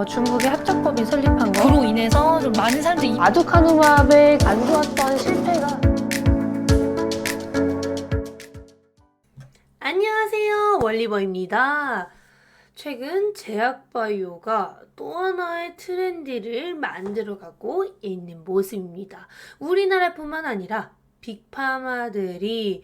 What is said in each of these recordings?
중국의 합작법이 설립한 거. 그로 인해서 좀 많은 사람들이 아두카누밥의 안 좋았던 실패가. 안녕하세요, 월리버입니다. 최근 제약바이오가 또 하나의 트렌드를 만들어가고 있는 모습입니다. 우리나라뿐만 아니라 빅파마들이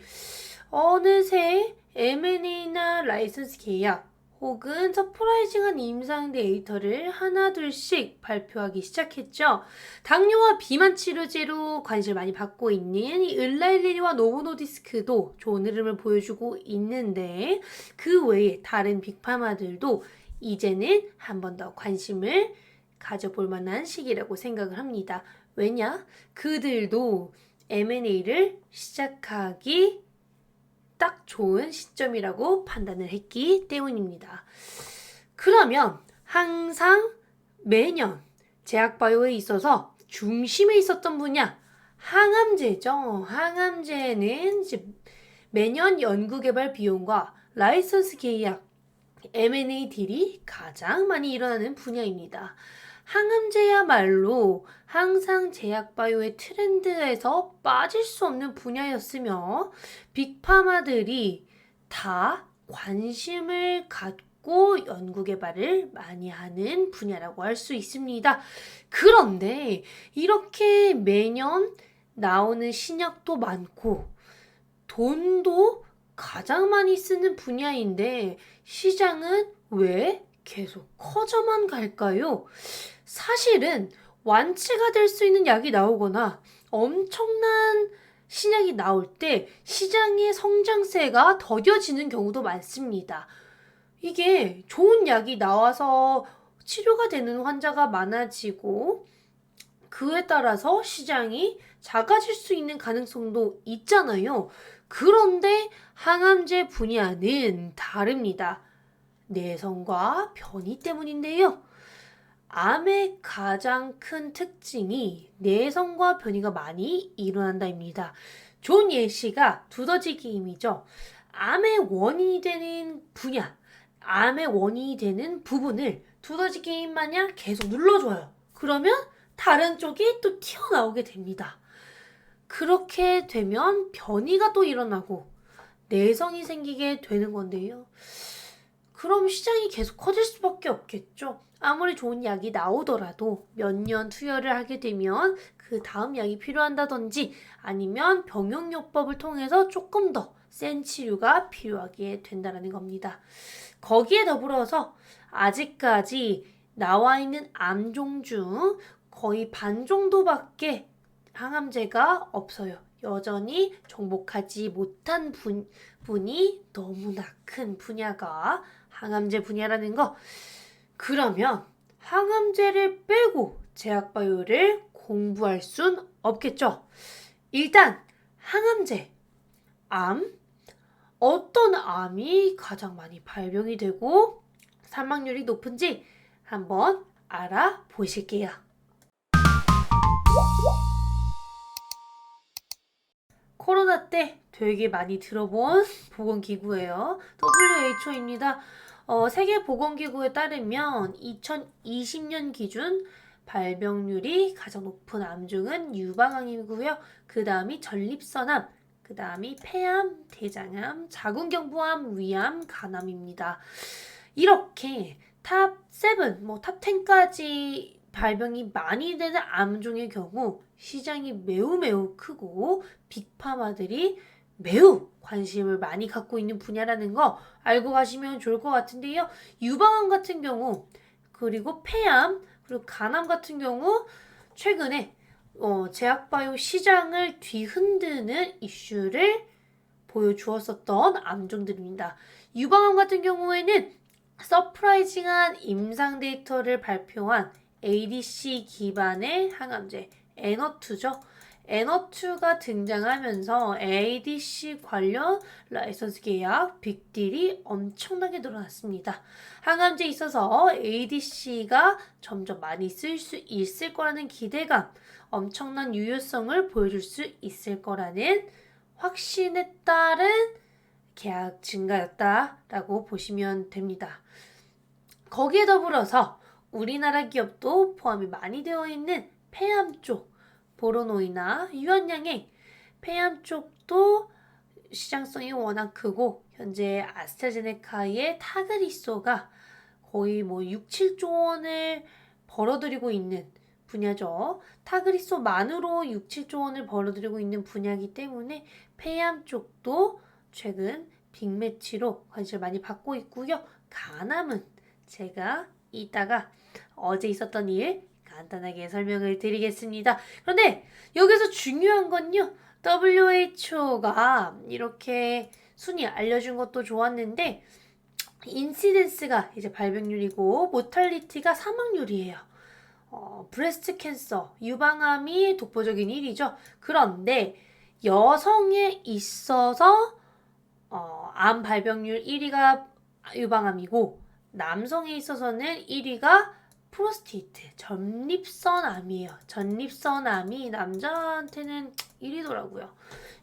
어느새 M&A나 라이선스 계약 혹은 서프라이징한 임상 데이터를 하나둘씩 발표하기 시작했죠. 당뇨와 비만 치료제로 관심을 많이 받고 있는 이 을라일리와 노보노디스크도 좋은 흐름을 보여주고 있는데, 그 외에 다른 빅파마들도 이제는 한 번 더 관심을 가져볼 만한 시기라고 생각을 합니다. 왜냐? 그들도 M&A를 시작하기 딱 좋은 시점이라고 판단을 했기 때문입니다. 그러면 항상 매년 제약바이오에 있어서 중심에 있었던 분야 항암제죠. 항암제는 이제 매년 연구개발 비용과 라이선스 계약, M&A 딜이 가장 많이 일어나는 분야입니다. 항암제야말로 항상 제약바이오의 트렌드에서 빠질 수 없는 분야였으며 빅파마들이 다 관심을 갖고 연구개발을 많이 하는 분야라고 할 수 있습니다. 그런데 이렇게 매년 나오는 신약도 많고 돈도 가장 많이 쓰는 분야인데 시장은 왜 계속 커져만 갈까요? 사실은 완치가 될 수 있는 약이 나오거나 엄청난 신약이 나올 때 시장의 성장세가 더뎌지는 경우도 많습니다. 이게 좋은 약이 나와서 치료가 되는 환자가 많아지고 그에 따라서 시장이 작아질 수 있는 가능성도 있잖아요. 그런데 항암제 분야는 다릅니다. 내성과 변이 때문인데요. 암의 가장 큰 특징이 내성과 변이가 많이 일어난다입니다. 좋은 예시가 두더지 게임이죠. 암의 원인이 되는 분야, 암의 원인이 되는 부분을 두더지 게임 마냥 계속 눌러줘요. 그러면 다른 쪽이 또 튀어나오게 됩니다. 그렇게 되면 변이가 또 일어나고 내성이 생기게 되는 건데요. 그럼 시장이 계속 커질 수밖에 없겠죠. 아무리 좋은 약이 나오더라도 몇 년 투여를 하게 되면 그 다음 약이 필요한다든지 아니면 병용요법을 통해서 조금 더 센 치료가 필요하게 된다는 겁니다. 거기에 더불어서 아직까지 나와 있는 암종 중 거의 반 정도밖에 항암제가 없어요. 여전히 정복하지 못한 분이 너무나 큰 분야가 항암제 분야라는 거. 그러면 항암제를 빼고 제약바이오를 공부할 순 없겠죠. 일단 항암제, 암, 어떤 암이 가장 많이 발병이 되고 사망률이 높은지 한번 알아보실게요. 코로나 때 되게 많이 들어본 보건기구예요. WHO입니다. 세계보건기구에 따르면 2020년 기준 발병률이 가장 높은 암종은 유방암이고요. 그 다음이 전립선암, 그 다음이 폐암, 대장암, 자궁경부암, 위암, 간암입니다. 이렇게 탑 7, 탑 10까지 발병이 많이 되는 암종의 경우 시장이 매우 크고 빅파마들이 매우 관심을 많이 갖고 있는 분야라는 거 알고 가시면 좋을 것 같은데요. 유방암 같은 경우, 그리고 폐암, 그리고 간암 같은 경우 최근에 제약바이오 시장을 뒤흔드는 이슈를 보여주었었던 암종들입니다. 유방암 같은 경우에는 서프라이징한 임상 데이터를 발표한 ADC 기반의 항암제 N-2죠. N-2가 등장하면서 ADC 관련 라이선스 계약 빅딜이 엄청나게 늘어났습니다. 항암제에 있어서 ADC가 점점 많이 쓸 수 있을 거라는 기대감, 엄청난 유효성을 보여줄 수 있을 거라는 확신에 따른 계약 증가였다라고 보시면 됩니다. 거기에 더불어서 우리나라 기업도 포함이 많이 되어 있는 폐암 쪽, 보로노이나 유한양행, 폐암 쪽도 시장성이 워낙 크고 현재 아스트라제네카의 타그리소가 거의 6, 7조 원을 벌어들이고 있는 분야죠. 타그리소만으로 6, 7조 원을 벌어들이고 있는 분야이기 때문에 폐암 쪽도 최근 빅매치로 관심을 많이 받고 있고요. 가남은 제가 이따가 어제 있었던 일 간단하게 설명을 드리겠습니다. 그런데 여기서 중요한 건요. WHO가 이렇게 순위 알려준 것도 좋았는데 인시덴스가 이제 발병률이고 모탈리티가 사망률이에요. 브레스트 캔서, 유방암이 독보적인 1위죠. 그런데 여성에 있어서 암 발병률 1위가 유방암이고 남성에 있어서는 1위가 프로스테이트, 전립선암이에요. 전립선암이 남자한테는 1위더라고요.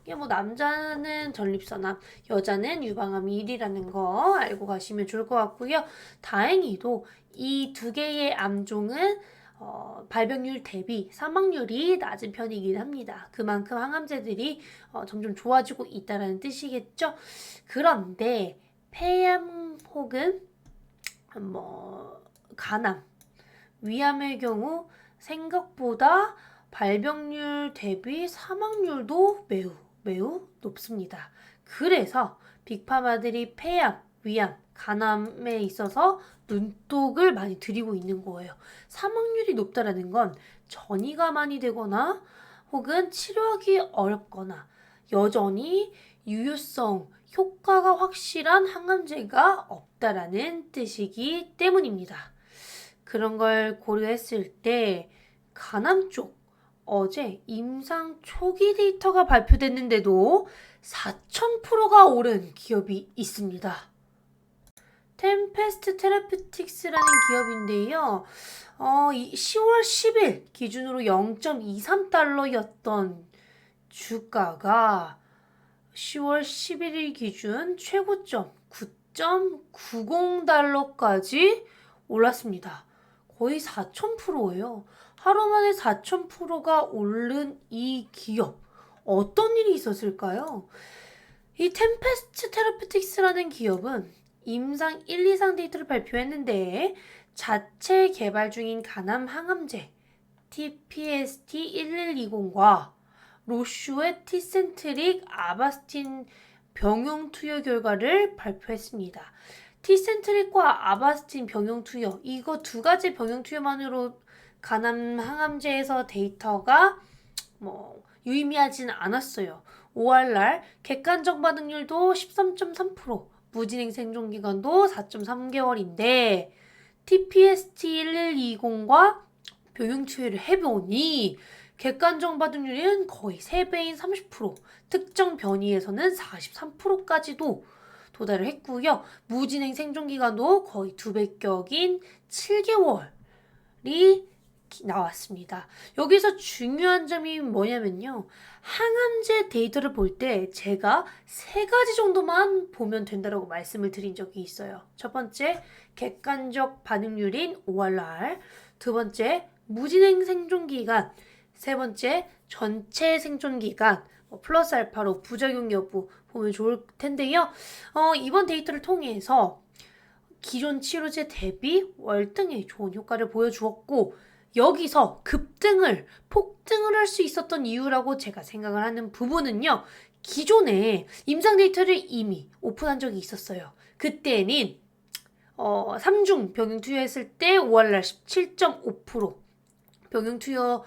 이게 남자는 전립선암, 여자는 유방암이 1위라는 거 알고 가시면 좋을 것 같고요. 다행히도 이 두 개의 암종은 발병률 대비 사망률이 낮은 편이긴 합니다. 그만큼 항암제들이 점점 좋아지고 있다는 뜻이겠죠. 그런데 폐암 혹은 간암, 위암의 경우 생각보다 발병률 대비 사망률도 매우 높습니다. 그래서 빅파마들이 폐암, 위암, 간암에 있어서 눈독을 많이 들이고 있는 거예요. 사망률이 높다라는 건 전이가 많이 되거나 혹은 치료하기 어렵거나 여전히 유효성, 효과가 확실한 항암제가 없다라는 뜻이기 때문입니다. 그런 걸 고려했을 때 간암 쪽 어제 임상 초기 데이터가 발표됐는데도 4000%가 오른 기업이 있습니다. 템페스트 테라피틱스라는 기업인데요. 10월 10일 기준으로 0.23달러였던 주가가 10월 11일 기준 최고점 9.90달러까지 올랐습니다. 거의 4000%예요. 하루 만에 4000%가 오른 이 기업. 어떤 일이 있었을까요? 이 템페스트 테라피틱스라는 기업은 임상 1, 2상 데이터를 발표했는데 자체 개발 중인 간암 항암제 TPST-1120과 로슈의 티센트릭 아바스틴 병용 투여 결과를 발표했습니다. 티센트릭과 아바스틴 병용 투여, 이거 두 가지 병용 투여만으로 간암 항암제에서 데이터가 유의미하지는 않았어요. ORR 객관적 반응률도 13.3%, 무진행 생존기간도 4.3개월인데 TPST-1120과 병용 투여를 해보니 객관적 반응률은 거의 3배인 30%, 특정 변이에서는 43%까지도 도달을 했고요. 무진행 생존기간도 거의 2배격인 7개월이 나왔습니다. 여기서 중요한 점이 뭐냐면요. 항암제 데이터를 볼 때 제가 3가지 정도만 보면 된다고 말씀을 드린 적이 있어요. 첫 번째, 객관적 반응률인 ORR. 두 번째, 무진행 생존기간. 세 번째, 전체 생존기간. 플러스 알파로 부작용 여부 보면 좋을 텐데요. 이번 데이터를 통해서 기존 치료제 대비 월등히 좋은 효과를 보여주었고 여기서 폭등을 할 수 있었던 이유라고 제가 생각을 하는 부분은요. 기존에 임상 데이터를 이미 오픈한 적이 있었어요. 그때는 3중 병용 투여했을 때 ORR 17.5%, 병용 투여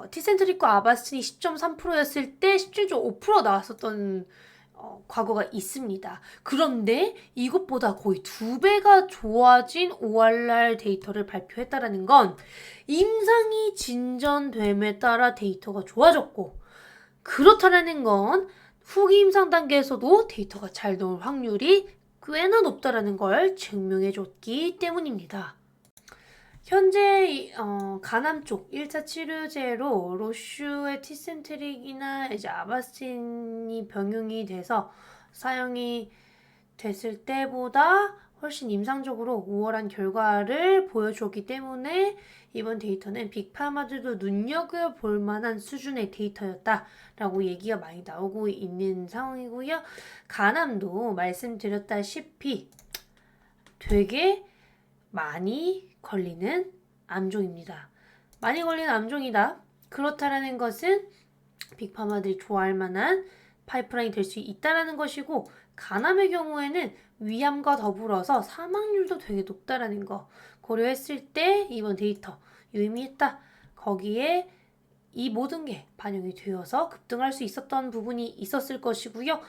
티센트릭과 아바스틴이 10.3%였을 때 17.5% 나왔었던 과거가 있습니다. 그런데 이것보다 거의 2배가 좋아진 ORR 데이터를 발표했다는 건 임상이 진전됨에 따라 데이터가 좋아졌고 그렇다는 건 후기 임상 단계에서도 데이터가 잘 나올 확률이 꽤나 높다는 걸 증명해 줬기 때문입니다. 현재 간암 쪽 1차 치료제로 로슈의 티센트릭이나 이제 아바스틴이 병용이 돼서 사용이 됐을 때보다 훨씬 임상적으로 우월한 결과를 보여주었기 때문에 이번 데이터는 빅파마들도 눈여겨볼 만한 수준의 데이터였다라고 얘기가 많이 나오고 있는 상황이고요. 간암도 말씀드렸다시피 되게 많이 걸리는 암종입니다. 많이 걸리는 암종이다. 그렇다라는 것은 빅파마들이 좋아할 만한 파이프라인이 될 수 있다라는 것이고, 간암의 경우에는 위암과 더불어서 사망률도 되게 높다라는 거 고려했을 때 이번 데이터 유의미했다. 거기에 이 모든 게 반영이 되어서 급등할 수 있었던 부분이 있었을 것이고요.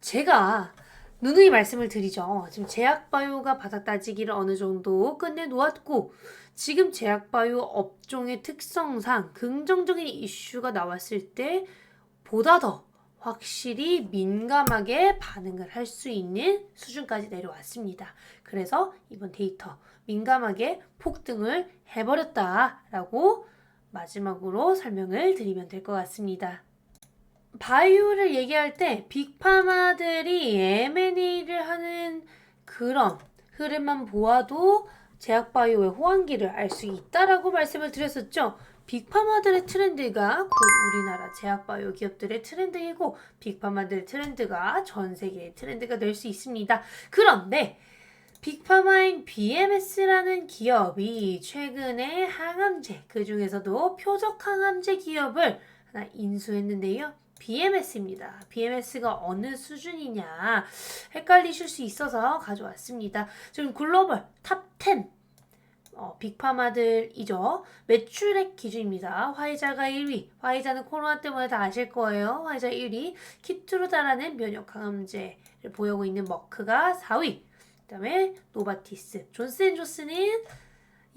제가 누누이 말씀을 드리죠. 지금 제약바이오가 바닥 따지기를 어느 정도 끝내놓았고, 지금 제약바이오 업종의 특성상 긍정적인 이슈가 나왔을 때 보다 더 확실히 민감하게 반응을 할 수 있는 수준까지 내려왔습니다. 그래서 이번 데이터 민감하게 폭등을 해버렸다라고 마지막으로 설명을 드리면 될 것 같습니다. 바이오를 얘기할 때 빅파마들이 M&A를 하는 그런 흐름만 보아도 제약바이오의 호황기를 알 수 있다라고 말씀을 드렸었죠. 빅파마들의 트렌드가 곧 우리나라 제약바이오 기업들의 트렌드이고, 빅파마들의 트렌드가 전 세계의 트렌드가 될 수 있습니다. 그런데 빅파마인 BMS라는 기업이 최근에 항암제, 그 중에서도 표적 항암제 기업을 하나 인수했는데요. BMS입니다. BMS가 어느 수준이냐 헷갈리실 수 있어서 가져왔습니다. 지금 글로벌 탑 10 빅파마들이죠. 매출액 기준입니다. 화이자가 1위. 화이자는 코로나 때문에 다 아실 거예요. 화이자 1위. 키트루다라는 면역 항암제를 보유하고 있는 머크가 4위. 그 다음에 노바티스. 존스앤존스는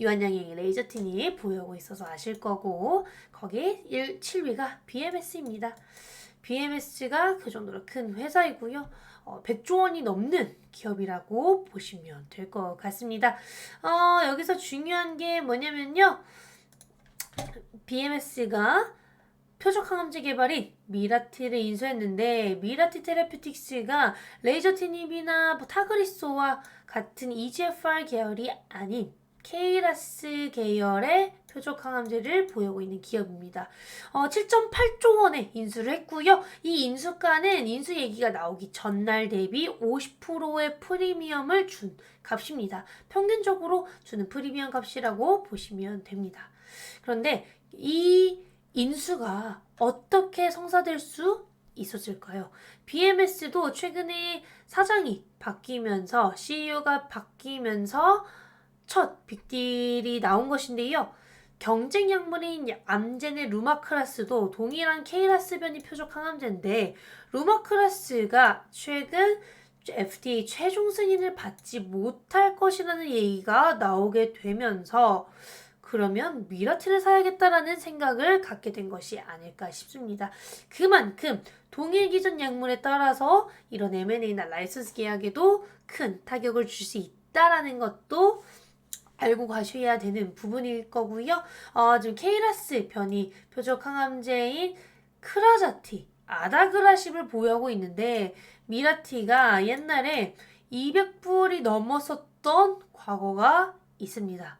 유한양행 레이저틴이 보유하고 있어서 아실 거고, 거기 7위가 BMS입니다. BMS가 그 정도로 큰 회사이고요. 100조 원이 넘는 기업이라고 보시면 될 것 같습니다. 여기서 중요한 게 뭐냐면요. BMS가 표적 항암제 개발인 미라티를 인수했는데, 미라티 테라퓨틱스가 레이저티닙이나 타그리소와 같은 EGFR 계열이 아닌 케이라스 계열의 표적 항암제를 보유하고 있는 기업입니다. 7.8조 원에 인수를 했고요. 이 인수가는 인수 얘기가 나오기 전날 대비 50%의 프리미엄을 준 값입니다. 평균적으로 주는 프리미엄 값이라고 보시면 됩니다. 그런데 이 인수가 어떻게 성사될 수 있었을까요? BMS도 최근에 사장이 바뀌면서, CEO가 바뀌면서 첫 빅딜이 나온 것인데요. 경쟁 약물인 암젠의 루마크라스도 동일한 케이라스 변이 표적 항암제인데, 루마크라스가 최근 FDA 최종 승인을 받지 못할 것이라는 얘기가 나오게 되면서, 그러면 미라티를 사야겠다라는 생각을 갖게 된 것이 아닐까 싶습니다. 그만큼 동일 기존 약물에 따라서 이런 M&A나 라이선스 계약에도 큰 타격을 줄 수 있다라는 것도 알고 가셔야 되는 부분일 거고요. 지금 케이라스 변이 표적 항암제인 크라자티, 아다그라십을 보유하고 있는데, 미라티가 옛날에 200불이 넘었었던 과거가 있습니다.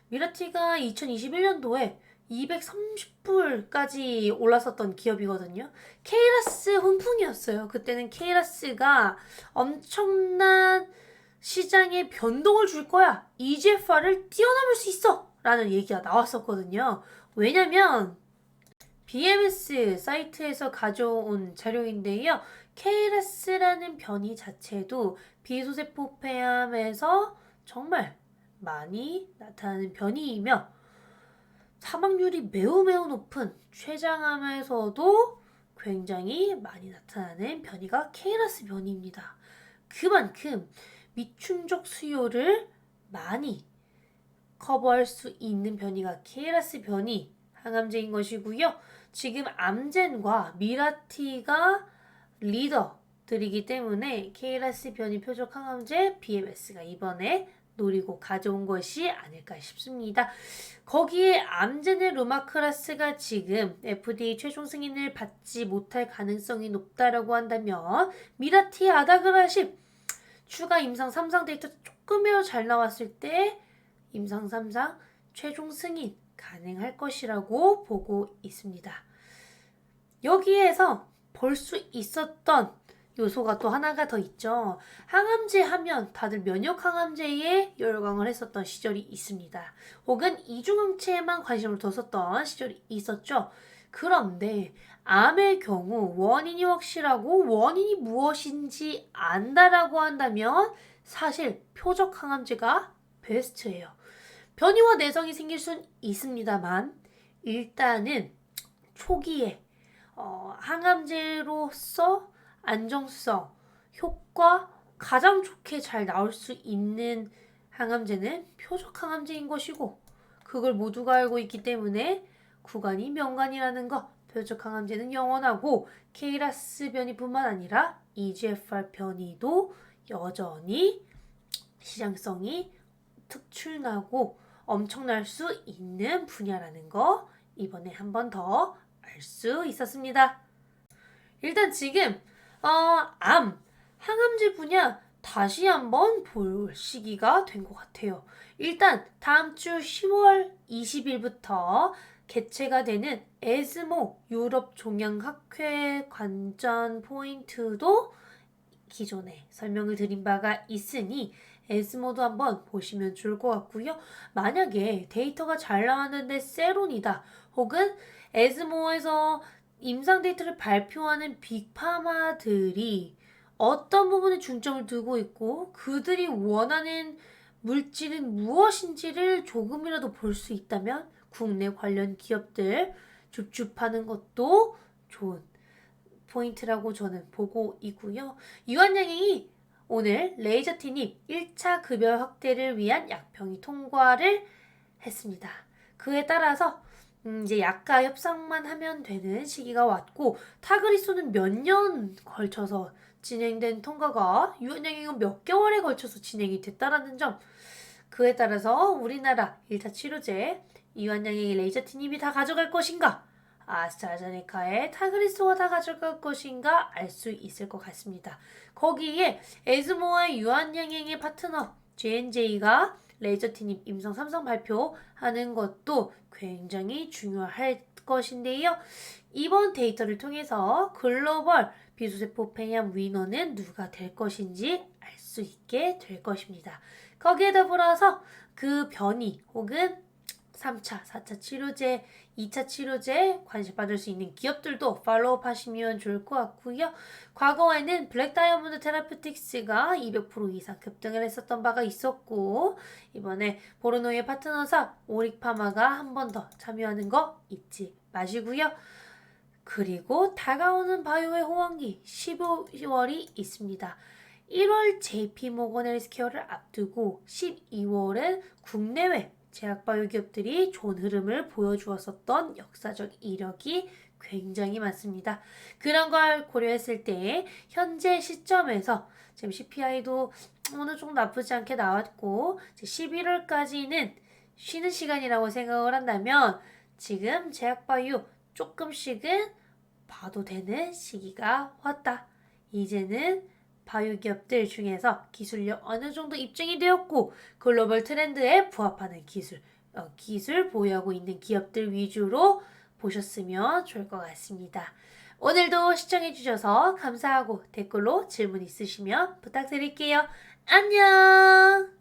미라티가 2021년도에 230불까지 올랐었던 기업이거든요. 케이라스 훈풍이었어요. 그때는 케이라스가 엄청난 시장에 변동을 줄 거야. EGFR을 뛰어넘을 수 있어. 라는 얘기가 나왔었거든요. 왜냐면 BMS 사이트에서 가져온 자료인데요. 케이라스라는 변이 자체도 비소세포 폐암에서 정말 많이 나타나는 변이이며, 사망률이 매우 높은 췌장암에서도 굉장히 많이 나타나는 변이가 케이라스 변이입니다. 그만큼 미충족 수요를 많이 커버할 수 있는 변이가 케이라스 변이 항암제인 것이고요. 지금 암젠과 미라티가 리더들이기 때문에 케이라스 변이 표적 항암제 BMS가 이번에 노리고 가져온 것이 아닐까 싶습니다. 거기에 암젠의 루마크라스가 지금 FDA 최종 승인을 받지 못할 가능성이 높다라고 한다면, 미라티 아다그라십 추가 임상 3상 데이터 조금이라도 잘 나왔을 때 임상 3상 최종 승인 가능할 것이라고 보고 있습니다. 여기에서 볼 수 있었던 요소가 또 하나가 더 있죠. 항암제 하면 다들 면역 항암제에 열광을 했었던 시절이 있습니다. 혹은 이중항체에만 관심을 뒀었던 시절이 있었죠. 그런데 암의 경우 원인이 확실하고 원인이 무엇인지 안다라고 한다면 사실 표적 항암제가 베스트예요. 변이와 내성이 생길 순 있습니다만 일단은 초기에 항암제로서 안정성, 효과 가장 좋게 잘 나올 수 있는 항암제는 표적 항암제인 것이고 그걸 모두가 알고 있기 때문에 구간이 명간이라는 거 표적 항암제는 영원하고 KRAS 변이뿐만 아니라 EGFR 변이도 여전히 시장성이 특출나고 엄청날 수 있는 분야라는 거 이번에 한 번 더 알 수 있었습니다. 일단 지금 항암제 분야 다시 한번 볼 시기가 된 것 같아요. 일단 다음 주 10월 20일부터 개최가 되는 에스모 유럽 종양학회 관전 포인트도 기존에 설명을 드린 바가 있으니 에스모도 한번 보시면 좋을 것 같고요. 만약에 데이터가 잘 나왔는데 세론이다 혹은 에스모에서 임상 데이터를 발표하는 빅파마들이 어떤 부분에 중점을 두고 있고 그들이 원하는 물질은 무엇인지를 조금이라도 볼 수 있다면 국내 관련 기업들 줍줍하는 것도 좋은 포인트라고 저는 보고 있고요. 유한양행이 오늘 레이저 티닙 1차 급여 확대를 위한 약평이 통과를 했습니다. 그에 따라서 이제 약가 협상만 하면 되는 시기가 왔고 타그리소는 몇 년 걸쳐서 진행된 통과가 유한양행은 몇 개월에 걸쳐서 진행이 됐다라는 점 그에 따라서 우리나라 1차 치료제 유한양행의 레이저 티닙이 다 가져갈 것인가 아스트라제네카의 타그리소가 다 가져갈 것인가 알 수 있을 것 같습니다. 거기에 에스모와의 유한양행의 파트너 J&J가 레이저 티닙 임상 3상 발표하는 것도 굉장히 중요할 것인데요. 이번 데이터를 통해서 글로벌 비수세포 폐암 위너는 누가 될 것인지 알 수 있게 될 것입니다. 거기에 더불어서 그 변이 혹은 3차, 4차 치료제, 2차 치료제 관심 받을 수 있는 기업들도 팔로우 하시면 좋을 것 같고요. 과거에는 블랙 다이아몬드 테라퓨틱스가 200% 이상 급등을 했었던 바가 있었고 이번에 보르노의 파트너사 오릭파마가 한 번 더 참여하는 거 잊지 마시고요. 그리고 다가오는 바이오의 호황기 12월이 있습니다. 1월 JP모건 헬스케어를 앞두고 12월은 국내외 제약바이오 기업들이 좋은 흐름을 보여주었었던 역사적 이력이 굉장히 많습니다. 그런 걸 고려했을 때 현재 시점에서 지금 CPI도 어느 정도 나쁘지 않게 나왔고 11월까지는 쉬는 시간이라고 생각을 한다면 지금 제약바이오 조금씩은 봐도 되는 시기가 왔다. 이제는 바이오 기업들 중에서 기술력 어느 정도 입증이 되었고 글로벌 트렌드에 부합하는 기술 보유하고 있는 기업들 위주로 보셨으면 좋을 것 같습니다. 오늘도 시청해주셔서 감사하고 댓글로 질문 있으시면 부탁드릴게요. 안녕!